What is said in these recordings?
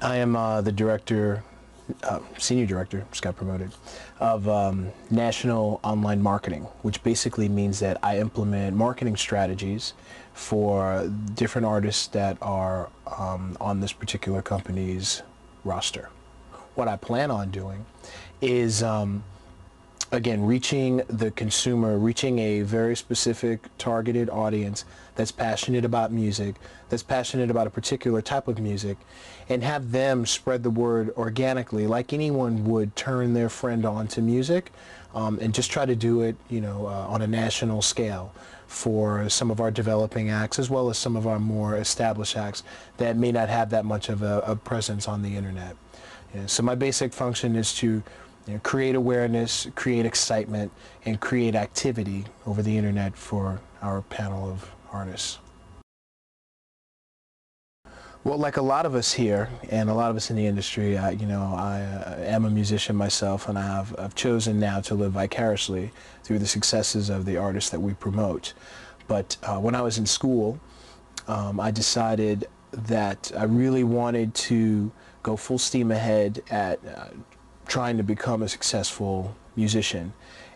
I am the director, senior director, just got promoted, of national online marketing, which basically means that I implement marketing strategies for different artists that are on this particular company's roster. What I plan on doing is again, reaching the consumer, reaching a very specific targeted audience that's passionate about music, that's passionate about a particular type of music, and have them spread the word organically, like anyone would turn their friend on to music, and just try to do it, on a national scale for some of our developing acts, as well as some of our more established acts that may not have that much of a presence on the internet. So my basic function is to create awareness, create excitement, and create activity over the internet for our panel of artists. Well, like a lot of us here, and a lot of us in the industry, I am a musician myself, and I've chosen now to live vicariously through the successes of the artists that we promote. But when I was in school, I decided that I really wanted to go full steam ahead at trying to become a successful musician.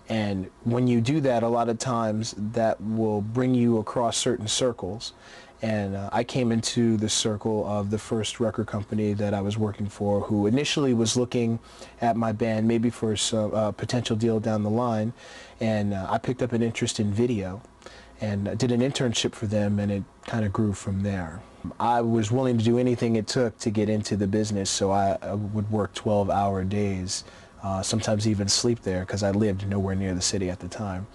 And when you do that, a lot of times that will bring you across certain circles. And I came into the circle of the first record company that I was working for, who initially was looking at my band maybe for some potential deal down the line. And I picked up an interest in video and did an internship for them, and it kind of grew from there. I was willing to do anything it took to get into the business, so I would work 12-hour days, sometimes even sleep there because I lived nowhere near the city at the time,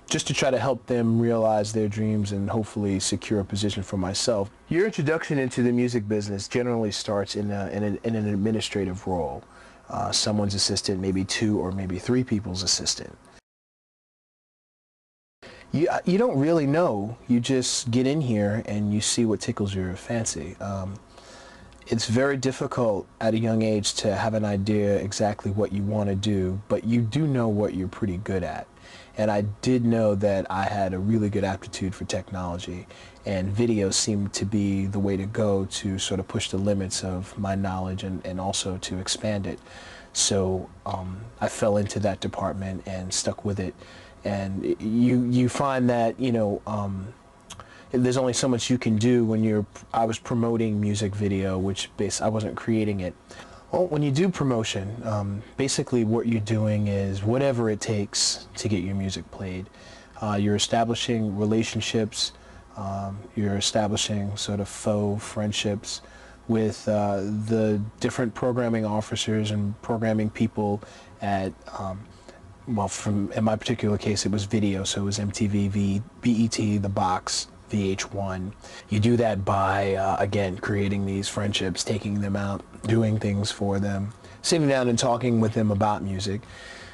just to try to help them realize their dreams and hopefully secure a position for myself. Your introduction into the music business generally starts in an administrative role, someone's assistant, maybe 2 or maybe 3 people's assistant. You don't really know. You just get in here and you see what tickles your fancy. It's very difficult at a young age to have an idea exactly what you want to do, but you do know what you're pretty good at. And I did know that I had a really good aptitude for technology, and video seemed to be the way to go to sort of push the limits of my knowledge and also to expand it. So I fell into that department and stuck with it. And you find that there's only so much you can do when I was promoting music video, which I wasn't creating it. Well, when you do promotion, basically what you're doing is whatever it takes to get your music played. You're establishing relationships, you're establishing sort of faux friendships with the different programming officers and programming people at well, in my particular case, it was video, so it was MTV, BET, The Box, VH1. You do that by, again, creating these friendships, taking them out, doing things for them, sitting down and talking with them about music.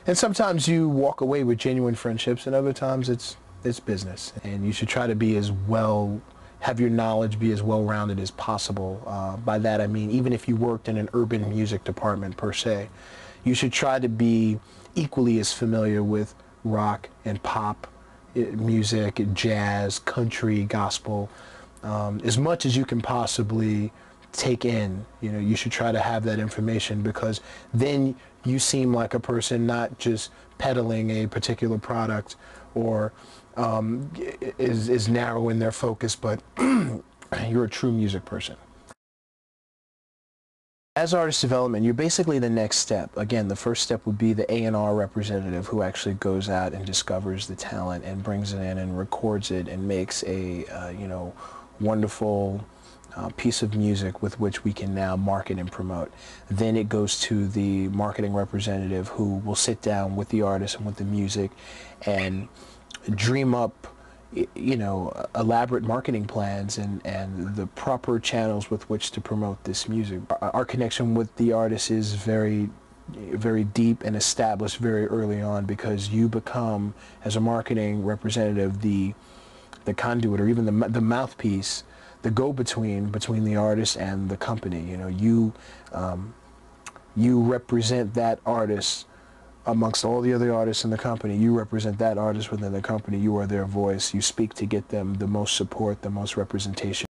And sometimes you walk away with genuine friendships, and other times it's business. And you should try to be have your knowledge be as well-rounded as possible. By that I mean, even if you worked in an urban music department per se, you should try to be equally as familiar with rock and pop music, jazz, country, gospel, as much as you can possibly take in. You should try to have that information, because then you seem like a person not just peddling a particular product or is narrow in their focus, but you're a true music person. As artist development, you're basically the next step. Again, the first step would be the A&R representative, who actually goes out and discovers the talent and brings it in and records it and makes a wonderful piece of music with which we can now market and promote. Then it goes to the marketing representative, who will sit down with the artist and with the music and dream up elaborate marketing plans and the proper channels with which to promote this music. Our connection with the artist is very, very deep and established very early on, because you become, as a marketing representative, the conduit, or even the mouthpiece, the go-between between the artist and the company. You represent that artist amongst all the other artists in the company. You represent that artist within the company. You are their voice. You speak to get them the most support, the most representation.